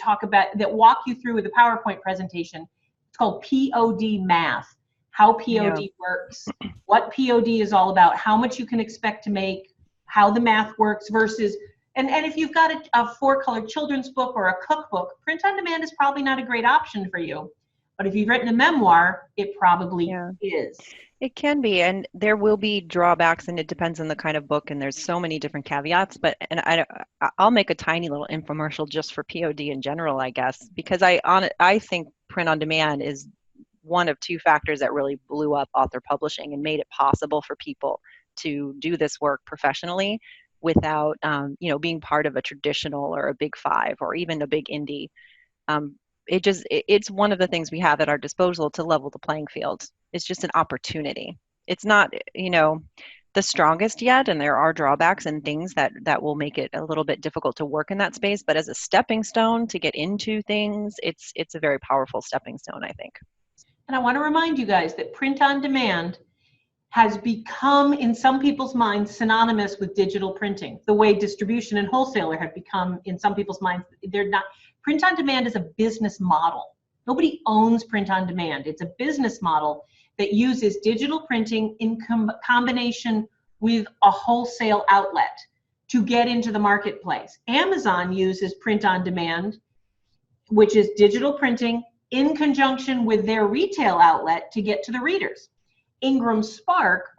walk you through with a PowerPoint presentation. It's called POD Math, how POD works, what POD is all about, how much you can expect to make, how the math works versus, and if you've got a 4-color children's book or a cookbook, print on demand is probably not a great option for you. But if you've written a memoir, it probably is. It can be, and there will be drawbacks, and it depends on the kind of book, and there's so many different caveats. I'll make a tiny little infomercial just for POD in general, I guess, because I think print on demand is one of 2 factors that really blew up author publishing and made it possible for people to do this work professionally without being part of a traditional or a big 5 or even a big indie. It's one of the things we have at our disposal to level the playing field. It's just an opportunity. It's not the strongest yet, and there are drawbacks and things that will make it a little bit difficult to work in that space, but as a stepping stone to get into things, it's a very powerful stepping stone, I think. And I want to remind you guys that print on demand has become, in some people's minds, synonymous with digital printing. The way distribution and wholesaler have become, in some people's minds, they're not. Print on demand is a business model. Nobody owns print on demand. It's a business model that uses digital printing in combination with a wholesale outlet to get into the marketplace. Amazon uses print on demand, which is digital printing, in conjunction with their retail outlet to get to the readers. Ingram Spark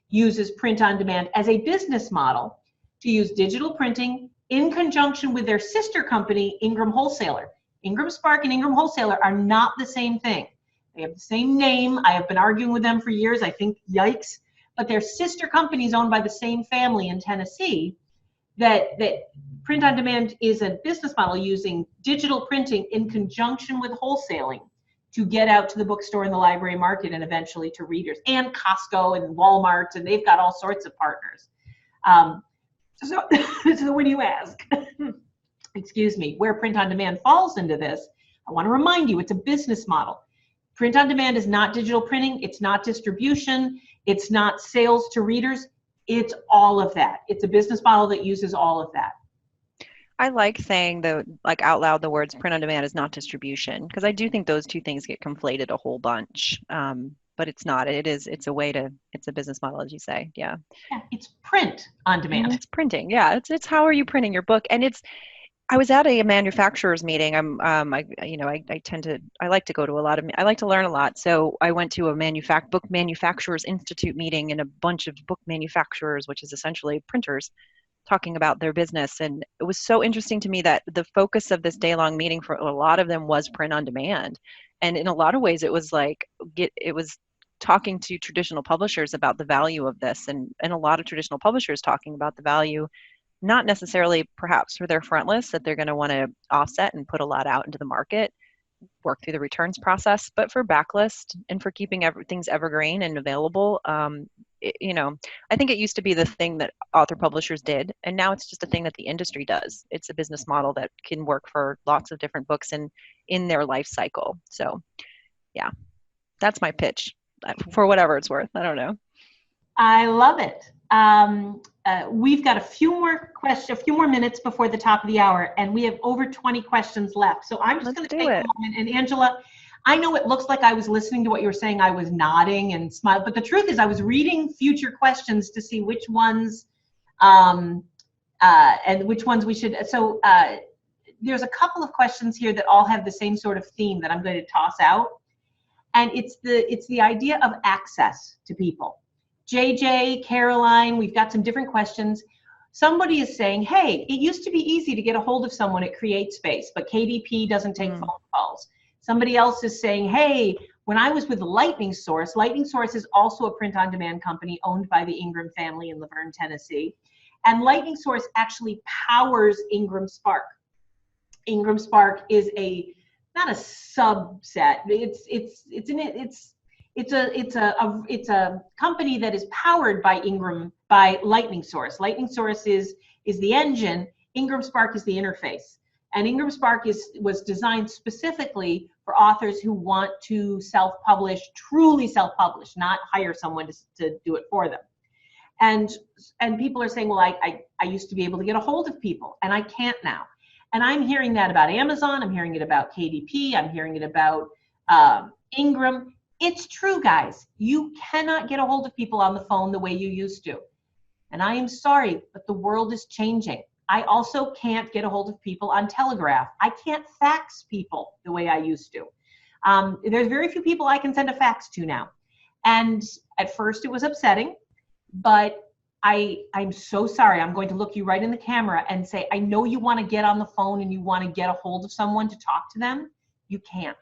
uses print on demand as a business model to use digital printing in conjunction with their sister company, Ingram Wholesaler. Ingram Spark and Ingram Wholesaler are not the same thing. They have the same name. I have been arguing with them for years. I think, yikes. But they're sister companies owned by the same family in Tennessee. That print on demand is a business model using digital printing in conjunction with wholesaling to get out to the bookstore and the library market and eventually to readers, and Costco and Walmart, and they've got all sorts of partners. So when you ask, excuse me, where print on demand falls into this, I want to remind you it's a business model. Print on demand is not digital printing, it's not distribution, it's not sales to readers, it's all of that. It's a business model that uses all of that. I like saying out loud the words print on demand is not distribution, because I do think those two things get conflated a whole bunch. But it's not. It's a business model, as you say. Yeah. Yeah, it's print on demand. It's printing. Yeah. It's how are you printing your book? And I was at a manufacturer's meeting. I like to go to I like to learn a lot. So I went to a book manufacturers institute meeting, and a bunch of book manufacturers, which is essentially printers, talking about their business. And it was so interesting to me that the focus of this day-long meeting for a lot of them was print on demand. And in a lot of ways, it was talking to traditional publishers about the value of this, and a lot of traditional publishers talking about the value, not necessarily perhaps for their front list that they're going to want to offset and put a lot out into the market, work through the returns process, but for backlist and for keeping things evergreen and available. I think it used to be the thing that author publishers did, and now it's just a thing that the industry does. It's a business model that can work for lots of different books and in their life cycle. So yeah, that's my pitch for whatever it's worth. I don't know. I love it. We've got a few more minutes before the top of the hour, and we have over 20 questions left. So I'm just going to take a moment. And Angela, I know it looks like I was listening to what you were saying. I was nodding and smiling, but the truth is I was reading future questions to see which ones and which ones we should. So there's a couple of questions here that all have the same sort of theme that I'm going to toss out. And it's the idea of access to people. JJ, Caroline, we've got some different questions. Somebody is saying, hey, it used to be easy to get a hold of someone at CreateSpace, but KDP doesn't take phone calls. Somebody else is saying, hey, when I was with Lightning Source is also a print-on-demand company owned by the Ingram family in Laverne, Tennessee. And Lightning Source actually powers Ingram Spark. Ingram Spark is not a subset. It's a company that is powered by Lightning Source. Lightning Source is the engine. Ingram Spark is the interface. And Ingram Spark was designed specifically for authors who want to self-publish, truly self-publish, not hire someone to do it for them. And people are saying, well, I used to be able to get a hold of people, and I can't now. And I'm hearing that about Amazon. I'm hearing it about KDP. I'm hearing it about Ingram. It's true, guys. You cannot get a hold of people on the phone the way you used to. And I am sorry, but the world is changing. I also can't get a hold of people on Telegraph. I can't fax people the way I used to. There's very few people I can send a fax to now. And at first it was upsetting, but I'm so sorry. I'm going to look you right in the camera and say, I know you want to get on the phone and you want to get a hold of someone to talk to them. You can't.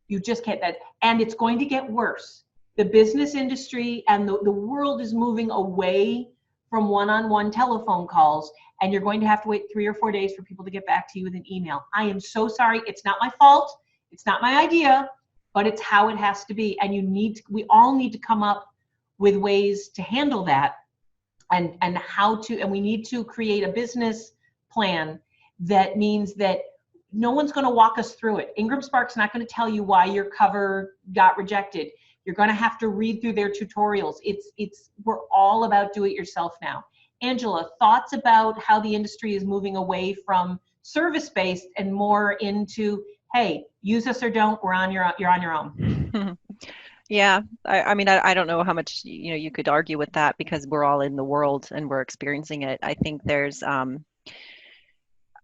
You just can't. And it's going to get worse. The business industry and the world is moving away from one-on-one telephone calls, and you're going to have to wait 3 or 4 days for people to get back to you with an email. I am so sorry. It's not my fault. It's not my idea, but it's how it has to be. And we all need to come up with ways to handle that, and we need to create a business plan that means that no one's going to walk us through it. Ingram Spark's not going to tell you why your cover got rejected. You're going to have to read through their tutorials. We're all about do it yourself now. Angela, thoughts about how the industry is moving away from service-based and more into, hey, use us or don't, you're on your own. Yeah, I mean, I don't know how much you could argue with that, because we're all in the world and we're experiencing it. I think there's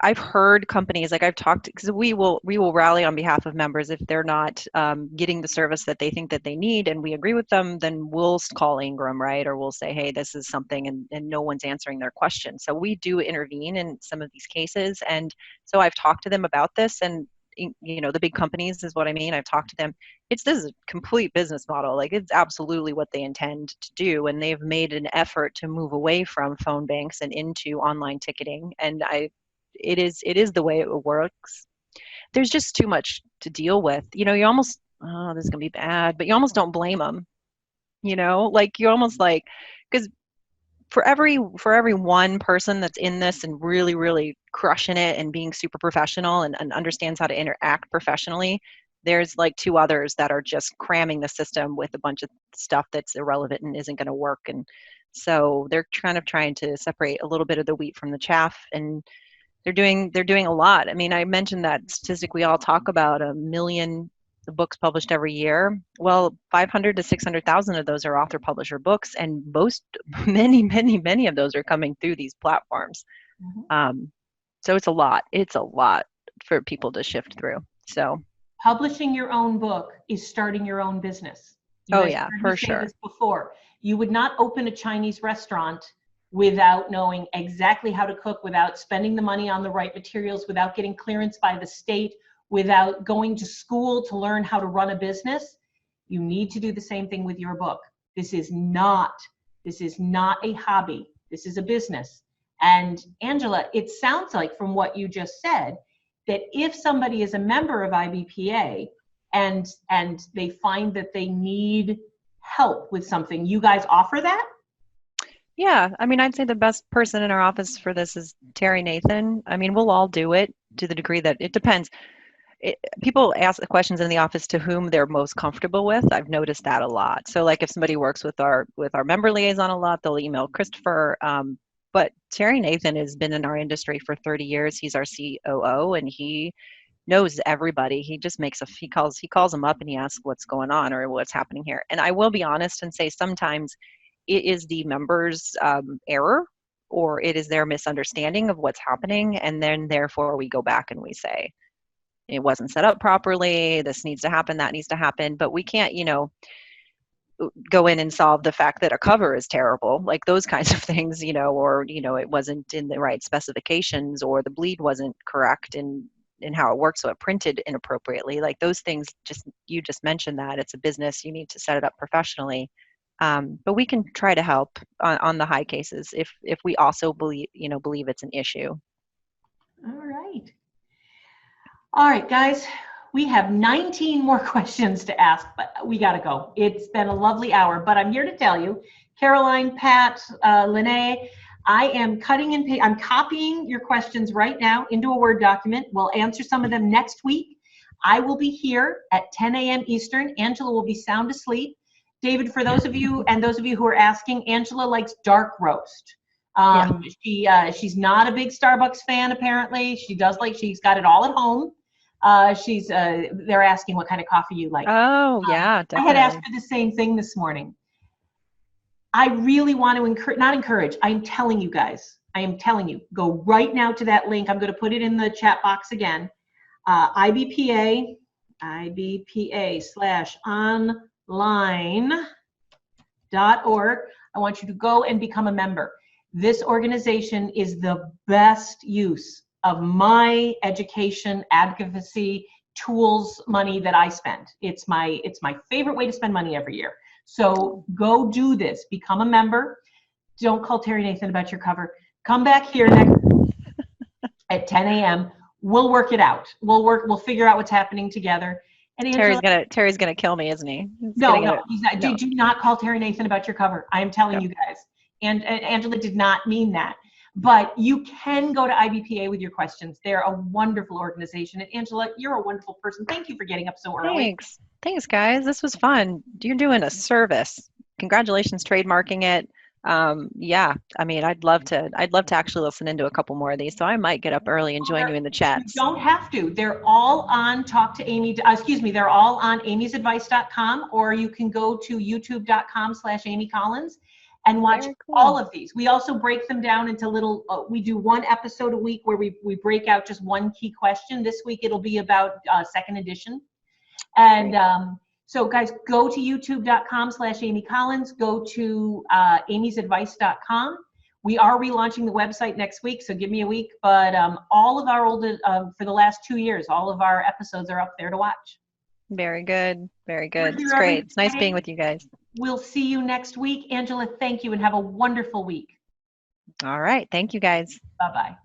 I've heard companies, like I've talked, because we will rally on behalf of members if they're not getting the service that they think that they need, and we agree with them, then we'll call Ingram, right? Or we'll say, hey, this is something, and no one's answering their question. So we do intervene in some of these cases, and so I've talked to them about this, and the big companies is what I mean. I've talked to them. This is a complete business model. Like, it's absolutely what they intend to do. And they've made an effort to move away from phone banks and into online ticketing. And it is the way it works. There's just too much to deal with. You almost, oh, this is going to be bad, but you almost don't blame them. Like, you're almost like, because for every one person that's in this and really, really crushing it and being super professional and understands how to interact professionally, there's like two others that are just cramming the system with a bunch of stuff that's irrelevant and isn't going to work. And so they're kind of trying to separate a little bit of the wheat from the chaff, and they're doing a lot. I mean, I mentioned that statistic we all talk about, 1 million books published every year. Well, 500 to 600,000 of those are author publisher books, and many of those are coming through these platforms. So it's a lot for people to shift through. So publishing your own book is starting your own business. Oh yeah, for sure. This before, you would not open a Chinese restaurant without knowing exactly how to cook, without spending the money on the right materials, without getting clearance by the state, without going to school to learn how to run a business. You need to do the same thing with your book. This is not a hobby. This is a business. And Angela, it sounds like from what you just said, that if somebody is a member of IBPA and they find that they need help with something, you guys offer that? Yeah, I mean, I'd say the best person in our office for this is Terry Nathan. I mean, we'll all do it to the degree that it depends. People ask the questions in the office to whom they're most comfortable with. I've noticed that a lot. So like if somebody works with our member liaison a lot, they'll email Christopher. But Terry Nathan has been in our industry for 30 years. He's our COO, and he knows everybody. He just he calls them up and he asks what's going on or what's happening here. And I will be honest and say sometimes it is the members' error, or it is their misunderstanding of what's happening. And then therefore we go back and we say, it wasn't set up properly. This needs to happen. That needs to happen. But we can't, go in and solve the fact that a cover is terrible, like those kinds of things, or, it wasn't in the right specifications, or the bleed wasn't correct in how it works. So it printed inappropriately. Like those things, you just mentioned that it's a business. You need to set it up professionally. But we can try to help on the high cases if we also believe it's an issue. All right, guys, we have 19 more questions to ask, but we got to go. It's been a lovely hour, but I'm here to tell you, Caroline, Pat, Lene, I am I'm copying your questions right now into a Word document. We'll answer some of them next week. I will be here at 10 a.m. Eastern. Angela will be sound asleep. David, for those of you who are asking, Angela likes dark roast. She's not a big Starbucks fan, apparently. She's got it all at home. They're asking what kind of coffee you like. Oh, yeah, definitely. I had asked her the same thing this morning. I really want to I'm telling you guys, go right now to that link. I'm going to put it in the chat box again. IBPA /online.org. I want you to go and become a member. This organization is the best use of my education, advocacy, tools, money that I spend. It's my favorite way to spend money every year. So go do this. Become a member. Don't call Terry Nathan about your cover. Come back here next at 10 a.m. We'll work it out. We'll figure out what's happening together. And Angela, Terry's gonna kill me, isn't he? He's not. No. Do not call Terry Nathan about your cover. I am telling you guys. And Angela did not mean that. But you can go to IBPA with your questions. They're a wonderful organization. And Angela, you're a wonderful person. Thank you for getting up so early. Thanks, guys. This was fun. You're doing a service. Congratulations, trademarking it. Yeah, I mean, I'd love to actually listen into a couple more of these. So I might get up early and join you in the chats. You don't have to. They're all on they're all on amysadvice.com, or you can go to youtube.com/Amy Collins and watch all of these. We also break them down into little, we do one episode a week where we break out just one key question. This week it'll be about second edition. And so guys, go to youtube.com/Amy Collins, go to amysadvice.com. We are relaunching the website next week, so give me a week. But all of our old, for the last 2 years, all of our episodes are up there to watch. Very good. Very good. We're It's here every great. It's nice being Friday. with you guys. We'll see you next week. Angela, thank you, and have a wonderful week. All right. Thank you, guys. Bye-bye.